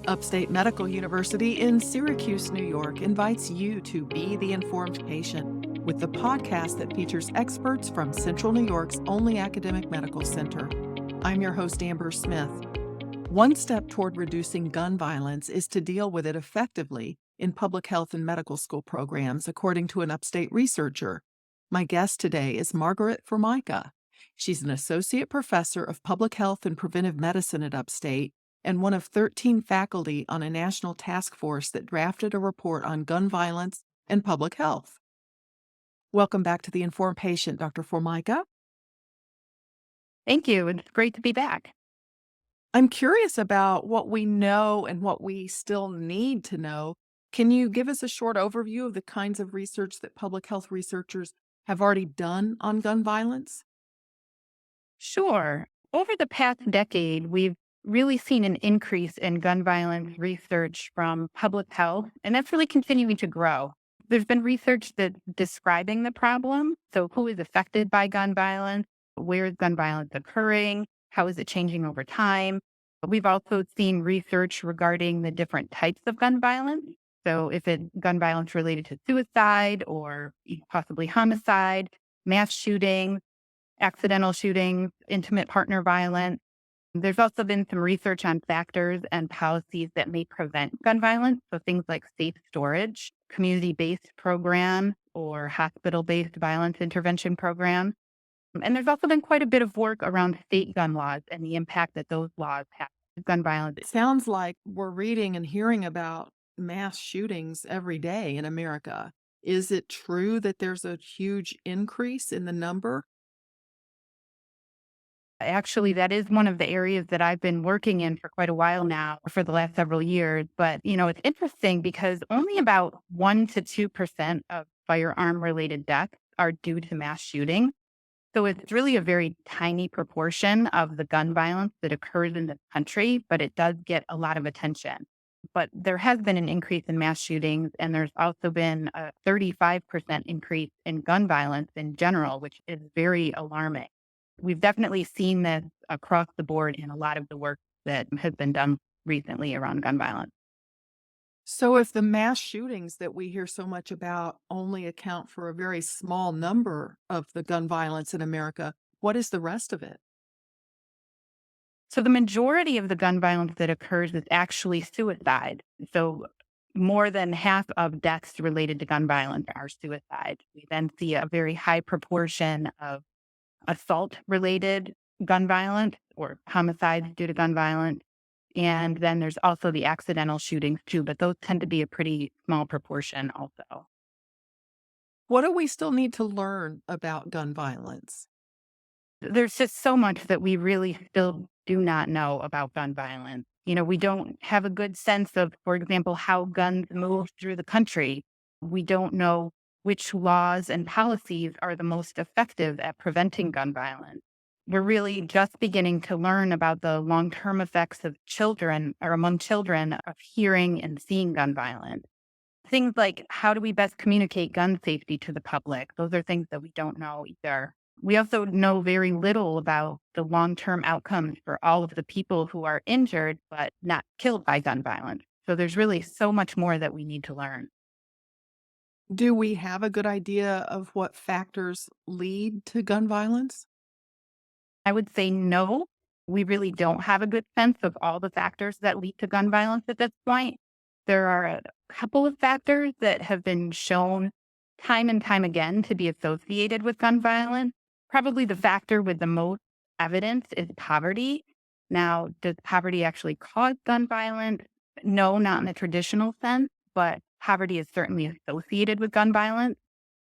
Upstate Medical University in Syracuse, New York invites you to be the informed patient with the podcast that features experts from Central New York's only academic medical center. I'm your host, Amber Smith. One step toward reducing gun violence is to deal with it effectively in public health and medical school programs, according to an Upstate researcher. My guest today is Margaret Formica. She's an associate professor of public health and preventive medicine at Upstate and one of 13 faculty on a national task force that drafted a report on gun violence and public health. Welcome back to The Informed Patient, Dr. Formica. Thank you. It's great to be back. I'm curious about what we know and what we still need to know. Can you give us a short overview of the kinds of research that public health researchers have already done on gun violence? Sure. Over the past decade, we've really seen an increase in gun violence research from public health, and that's really continuing to grow. There's been research that's describing the problem. So who is affected by gun violence? Where is gun violence occurring? How is it changing over time? We've also seen research regarding the different types of gun violence. So if it's gun violence related to suicide or possibly homicide, mass shootings, accidental shootings, intimate partner violence. There's also been some research on factors and policies that may prevent gun violence. So things like safe storage, community-based programs, or hospital-based violence intervention programs. And there's also been quite a bit of work around state gun laws and the impact that those laws have on gun violence. It sounds like we're reading and hearing about mass shootings every day in America. Is it true that there's a huge increase in the number? Actually, that is one of the areas that I've been working in for quite a while now, for the last several years. But, it's interesting because only about 1% to 2% of firearm-related deaths are due to mass shooting. So it's really a very tiny proportion of the gun violence that occurs in this country, but it does get a lot of attention. But there has been an increase in mass shootings, and there's also been a 35% increase in gun violence in general, which is very alarming. We've definitely seen this across the board in a lot of the work that has been done recently around gun violence. So, if the mass shootings that we hear so much about only account for a very small number of the gun violence in America, what is the rest of it? So the majority of the gun violence that occurs is actually suicide. So more than half of deaths related to gun violence are suicide. We then see a very high proportion of assault-related gun violence or homicides due to gun violence. And then there's also the accidental shootings too, but those tend to be a pretty small proportion also. What do we still need to learn about gun violence? There's just so much that we really still do not know about gun violence. We don't have a good sense of, for example, how guns move through the country. We don't know which laws and policies are the most effective at preventing gun violence. We're really just beginning to learn about the long-term effects of children or among children of hearing and seeing gun violence. Things like how do we best communicate gun safety to the public? Those are things that we don't know either. We also know very little about the long-term outcomes for all of the people who are injured but not killed by gun violence. So there's really so much more that we need to learn. Do we have a good idea of what factors lead to gun violence? I would say no, we really don't have a good sense of all the factors that lead to gun violence at this point. There are a couple of factors that have been shown time and time again to be associated with gun violence. Probably the factor with the most evidence is poverty. Now, does poverty actually cause gun violence? No, not in the traditional sense, but poverty is certainly associated with gun violence.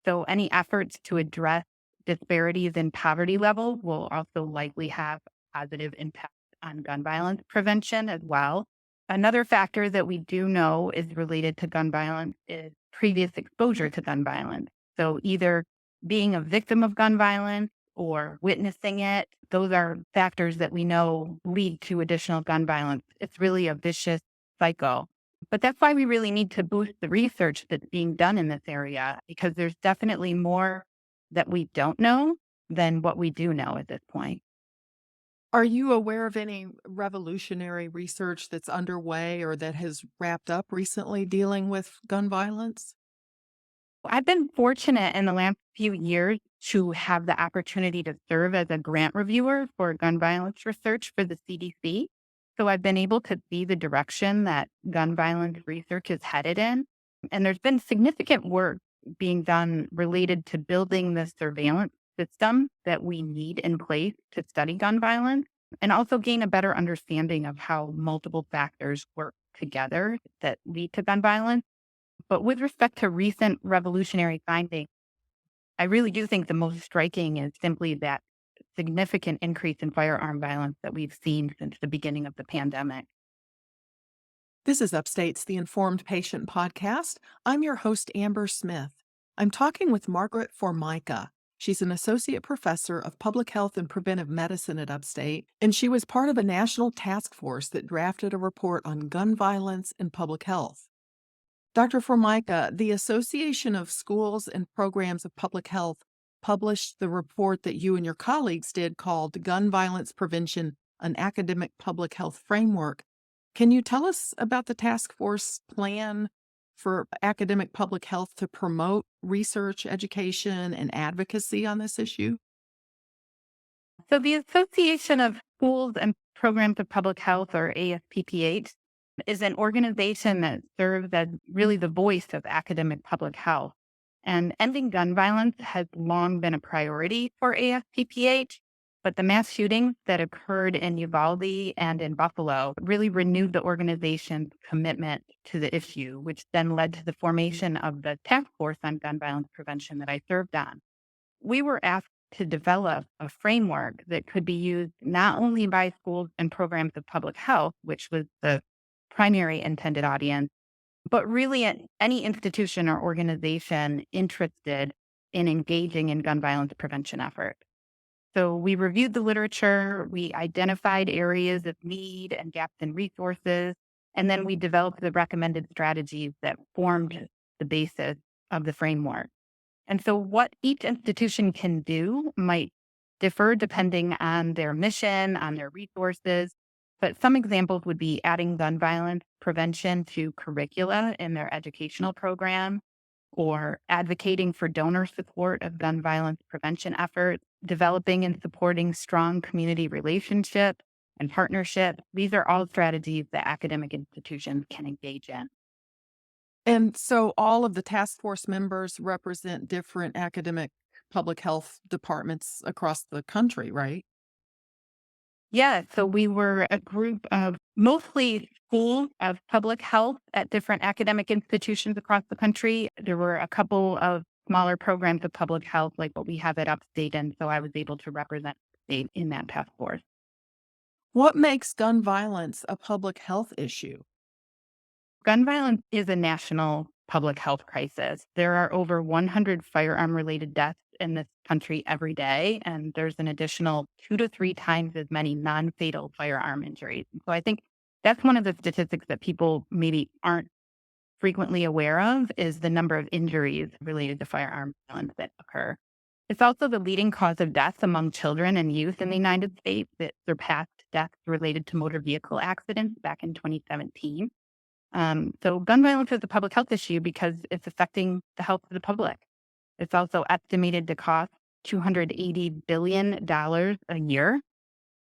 So any efforts to address disparities in poverty level will also likely have a positive impact on gun violence prevention as well. Another factor that we do know is related to gun violence is previous exposure to gun violence. So either being a victim of gun violence or witnessing it, those are factors that we know lead to additional gun violence. It's really a vicious cycle. But that's why we really need to boost the research that's being done in this area, because there's definitely more that we don't know than what we do know at this point. Are you aware of any revolutionary research that's underway or that has wrapped up recently dealing with gun violence? I've been fortunate in the last few years to have the opportunity to serve as a grant reviewer for gun violence research for the CDC. So I've been able to see the direction that gun violence research is headed in. And there's been significant work being done related to building the surveillance system that we need in place to study gun violence and also gain a better understanding of how multiple factors work together that lead to gun violence. But with respect to recent revolutionary findings, I really do think the most striking is simply that significant increase in firearm violence that we've seen since the beginning of the pandemic. This is Upstate's The Informed Patient podcast. I'm your host, Amber Smith. I'm talking with Margaret Formica. She's an associate professor of public health and preventive medicine at Upstate, and she was part of a national task force that drafted a report on gun violence and public health. Dr. Formica, the Association of Schools and Programs of Public Health published the report that you and your colleagues did called Gun Violence Prevention, an Academic Public Health Framework. Can you tell us about the task force plan for academic public health to promote research, education, and advocacy on this issue? So, the Association of Schools and Programs of Public Health, or ASPPH, is an organization that serves as really the voice of academic public health. And ending gun violence has long been a priority for ASPPH, but the mass shootings that occurred in Uvalde and in Buffalo really renewed the organization's commitment to the issue, which then led to the formation of the task force on gun violence prevention that I served on. We were asked to develop a framework that could be used not only by schools and programs of public health, which was the primary intended audience, but really at any institution or organization interested in engaging in gun violence prevention efforts. So we reviewed the literature, we identified areas of need and gaps in resources, and then we developed the recommended strategies that formed the basis of the framework. And so what each institution can do might differ depending on their mission, on their resources. But some examples would be adding gun violence prevention to curricula in their educational program, or advocating for donor support of gun violence prevention efforts, developing and supporting strong community relationships and partnerships. These are all strategies that academic institutions can engage in. And so all of the task force members represent different academic public health departments across the country, right? Yeah, so we were a group of mostly schools of public health at different academic institutions across the country. There were a couple of smaller programs of public health, like what we have at Upstate, and so I was able to represent the state in that task force. What makes gun violence a public health issue? Gun violence is a national public health crisis. There are over 100 firearm-related deaths in this country every day, and there's an additional 2 to 3 times as many non-fatal firearm injuries. So I think that's one of the statistics that people maybe aren't frequently aware of is the number of injuries related to firearm violence that occur. It's also the leading cause of death among children and youth in the United States. That surpassed deaths related to motor vehicle accidents back in 2017. So gun violence is a public health issue because it's affecting the health of the public. It's also estimated to cost $280 billion a year.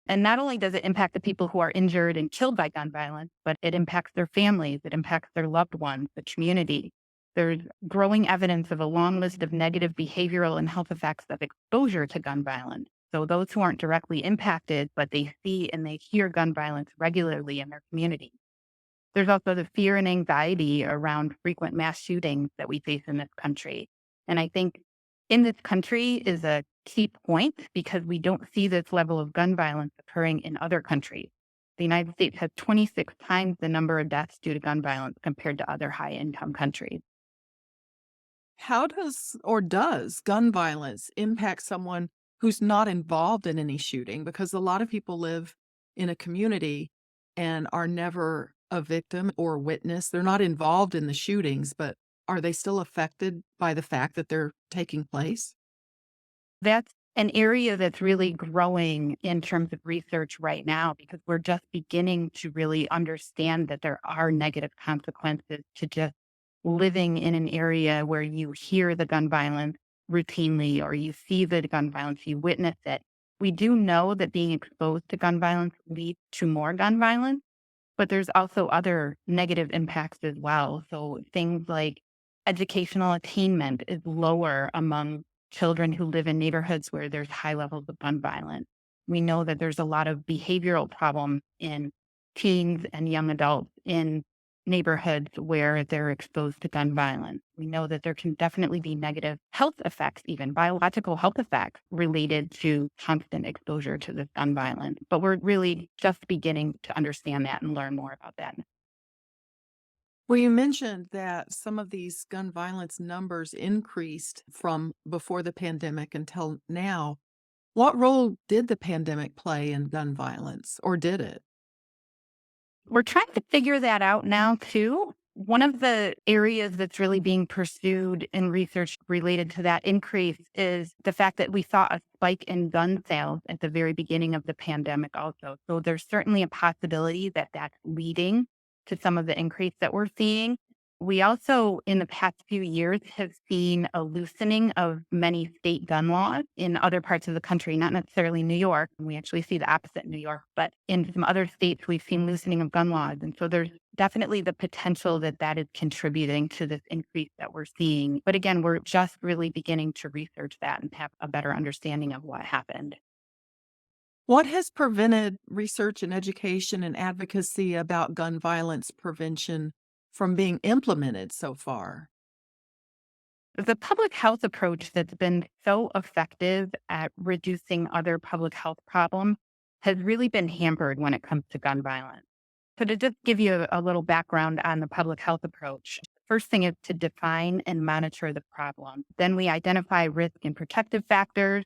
And not only does it impact the people who are injured and killed by gun violence, but it impacts their families, it impacts their loved ones, the community. There's growing evidence of a long list of negative behavioral and health effects of exposure to gun violence. So those who aren't directly impacted, but they see and they hear gun violence regularly in their community. There's also the fear and anxiety around frequent mass shootings that we face in this country. And I think in this country is a key point because we don't see this level of gun violence occurring in other countries. The United States has 26 times the number of deaths due to gun violence compared to other high-income countries. How does gun violence impact someone who's not involved in any shooting? Because a lot of people live in a community and are never a victim or witness. They're not involved in the shootings, but are they still affected by the fact that they're taking place? That's An area that's really growing in terms of research right now, because we're just beginning to really understand that there are negative consequences to just living in an area where you hear the gun violence routinely or you see the gun violence, you witness it. We do know that being exposed to gun violence leads to more gun violence, but there's also other negative impacts as well. So things like educational attainment is lower among children who live in neighborhoods where there's high levels of gun violence. We know that there's a lot of behavioral problems in teens and young adults in neighborhoods where they're exposed to gun violence. We know that there can definitely be negative health effects, even biological health effects related to constant exposure to this gun violence. But we're really just beginning to understand that and learn more about that. Well, you mentioned that some of these gun violence numbers increased from before the pandemic until now. What role did the pandemic play in gun violence, or did it? We're trying to figure that out now too. One of the areas that's really being pursued in research related to that increase is the fact that we saw a spike in gun sales at the very beginning of the pandemic also. So there's certainly a possibility that that's leading to some of the increase that we're seeing. We also, in the past few years, have seen a loosening of many state gun laws in other parts of the country, not necessarily New York. We actually see the opposite in New York, but in some other states, we've seen loosening of gun laws. And so there's definitely the potential that that is contributing to this increase that we're seeing. But again, we're just really beginning to research that and have a better understanding of what happened. What has prevented research and education and advocacy about gun violence prevention from being implemented so far? The public health approach that's been so effective at reducing other public health problems has really been hampered when it comes to gun violence. So, to just give you a little background on the public health approach, the first thing is to define and monitor the problem. Then we identify risk and protective factors.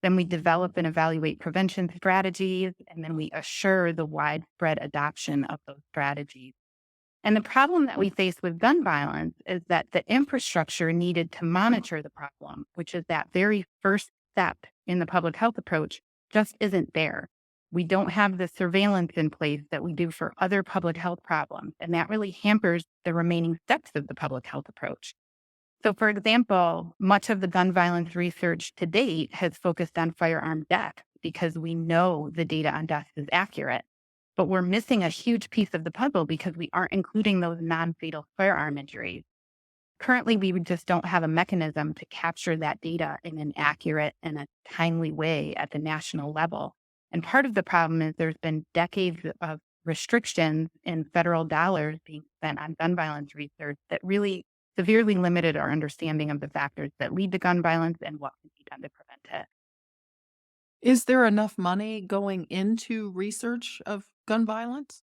Then we develop and evaluate prevention strategies. And then we assure the widespread adoption of those strategies. And the problem that we face with gun violence is that the infrastructure needed to monitor the problem, which is that very first step in the public health approach, just isn't there. We don't have the surveillance in place that we do for other public health problems. And that really hampers the remaining steps of the public health approach. So, for example, much of the gun violence research to date has focused on firearm death because we know the data on death is accurate. But we're missing a huge piece of the puzzle because we aren't including those non-fatal firearm injuries. Currently, we just don't have a mechanism to capture that data in an accurate and a timely way at the national level. And part of the problem is there's been decades of restrictions in federal dollars being spent on gun violence research that really severely limited our understanding of the factors that lead to gun violence and what can be done to prevent it. Is there enough money going into research of gun violence?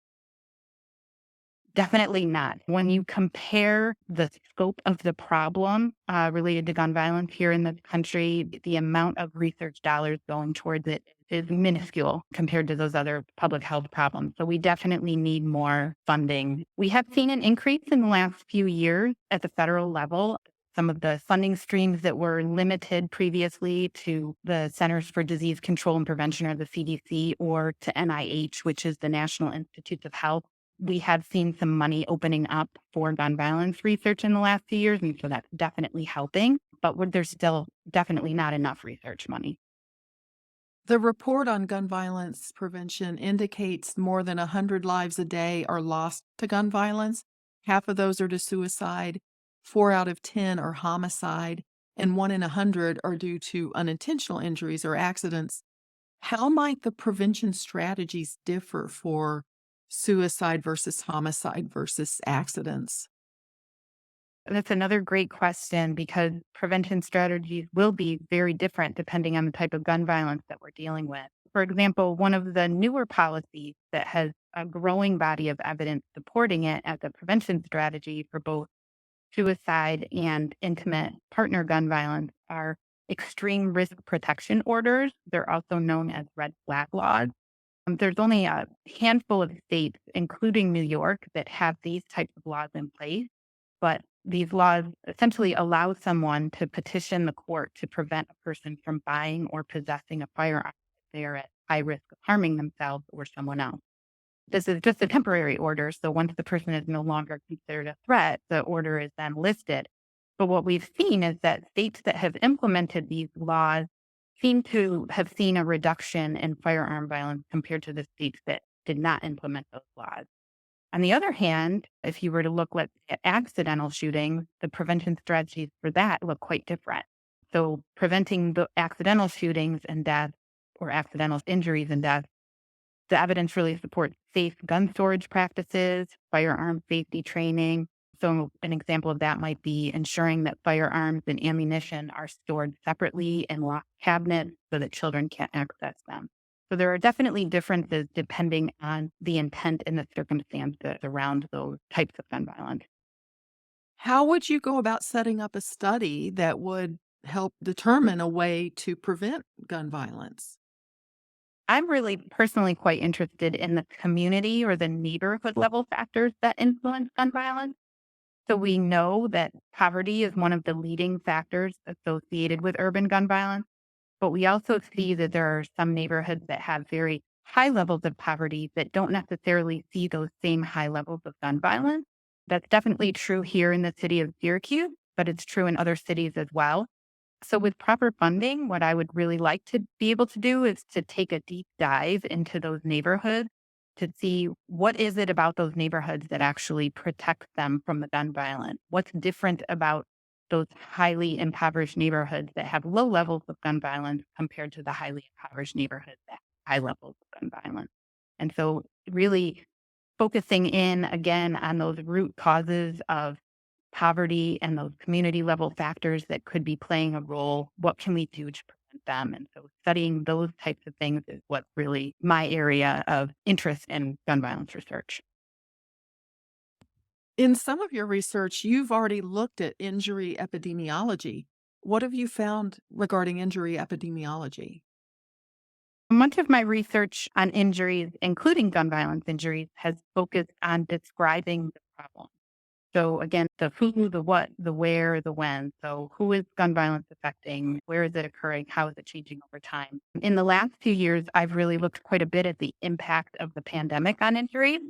Definitely not. When you compare the scope of the problem related to gun violence here in the country, the amount of research dollars going towards it is minuscule compared to those other public health problems. So we definitely need more funding. We have seen an increase in the last few years at the federal level. Some of the funding streams that were limited previously to the Centers for Disease Control and Prevention, or the CDC, or to NIH, which is the National Institutes of Health. We have seen some money opening up for gun violence research in the last few years, and so that's definitely helping, but there's still definitely not enough research money. The report on gun violence prevention indicates more than 100 lives a day are lost to gun violence. Half of those are to suicide, 4 out of 10 are homicide, and 1 in 100 are due to unintentional injuries or accidents. How might the prevention strategies differ for suicide versus homicide versus accidents? That's another great question because prevention strategies will be very different depending on the type of gun violence that we're dealing with. For example, one of the newer policies that has a growing body of evidence supporting it as a prevention strategy for both suicide and intimate partner gun violence are extreme risk protection orders. They're also known as red flag laws. There's only a handful of states, including New York, that have these types of laws in place, but these laws essentially allow someone to petition the court to prevent a person from buying or possessing a firearm if they are at high risk of harming themselves or someone else. This is just a temporary order, so once the person is no longer considered a threat, the order is then listed. But what we've seen is that states that have implemented these laws seem to have seen a reduction in firearm violence compared to the states that did not implement those laws. On the other hand, if you were to look at accidental shootings, the prevention strategies for that look quite different. So preventing the accidental shootings and death or accidental injuries and death, the evidence really supports safe gun storage practices, firearm safety training. So an example of that might be ensuring that firearms and ammunition are stored separately in locked cabinets so that children can't access them. So there are definitely differences depending on the intent and the circumstances around those types of gun violence. How would you go about setting up a study that would help determine a way to prevent gun violence? I'm really personally quite interested in the community or the neighborhood level factors that influence gun violence. So we know that poverty is one of the leading factors associated with urban gun violence, but we also see that there are some neighborhoods that have very high levels of poverty that don't necessarily see those same high levels of gun violence. That's definitely true here in the city of Syracuse, but it's true in other cities as well. So with proper funding, what I would really like to be able to do is to take a deep dive into those neighborhoods to see what is it about those neighborhoods that actually protects them from the gun violence. What's different about those highly impoverished neighborhoods that have low levels of gun violence compared to the highly impoverished neighborhoods that have high levels of gun violence. And so really focusing in again on those root causes of poverty and those community level factors that could be playing a role. What can we do to prevent them? And so studying those types of things is what's really my area of interest in gun violence research. In some of your research, you've already looked at injury epidemiology. What have you found regarding injury epidemiology? Much of my research on injuries, including gun violence injuries, has focused on describing the problem. So again, the who, the what, the where, the when. So who is gun violence affecting? Where is it occurring? How is it changing over time? In the last few years, I've really looked quite a bit at the impact of the pandemic on injuries.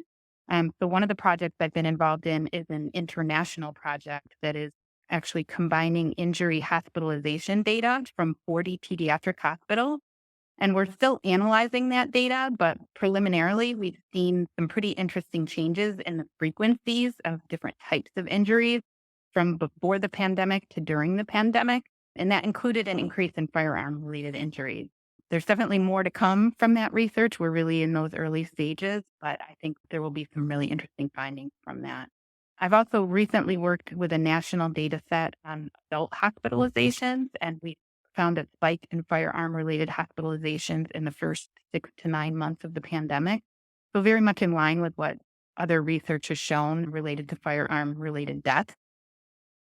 So one of the projects I've been involved in is an international project that is actually combining injury hospitalization data from 40 pediatric hospitals. And we're still analyzing that data, but preliminarily, we've seen some pretty interesting changes in the frequencies of different types of injuries from before the pandemic to during the pandemic. And that included an increase in firearm-related injuries. There's definitely more to come from that research. We're really in those early stages, but I think there will be some really interesting findings from that. I've also recently worked with a national data set on adult hospitalizations, and we found a spike in firearm-related hospitalizations in the first 6 to 9 months of the pandemic. So very much in line with what other research has shown related to firearm-related deaths.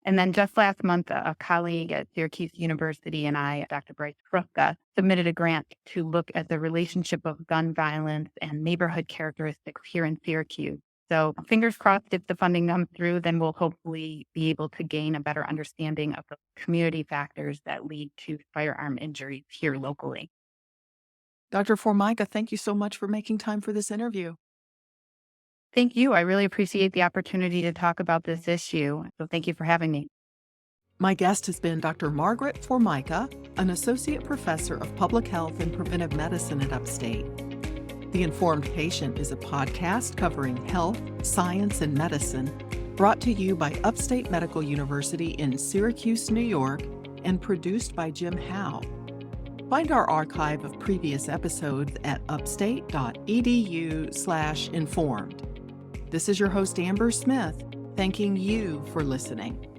And then just last month, a colleague at Syracuse University and I, Dr. Margaret Formica, submitted a grant to look at the relationship of gun violence and neighborhood characteristics here in Syracuse. So fingers crossed, if the funding comes through, then we'll hopefully be able to gain a better understanding of the community factors that lead to firearm injuries here locally. Dr. Formica, thank you so much for making time for this interview. Thank you. I really appreciate the opportunity to talk about this issue. So thank you for having me. My guest has been Dr. Margaret Formica, an associate professor of public health and preventive medicine at Upstate. The Informed Patient is a podcast covering health, science, and medicine, brought to you by Upstate Medical University in Syracuse, New York, and produced by Jim Howe. Find our archive of previous episodes at upstate.edu/informed. This is your host, Amber Smith, thanking you for listening.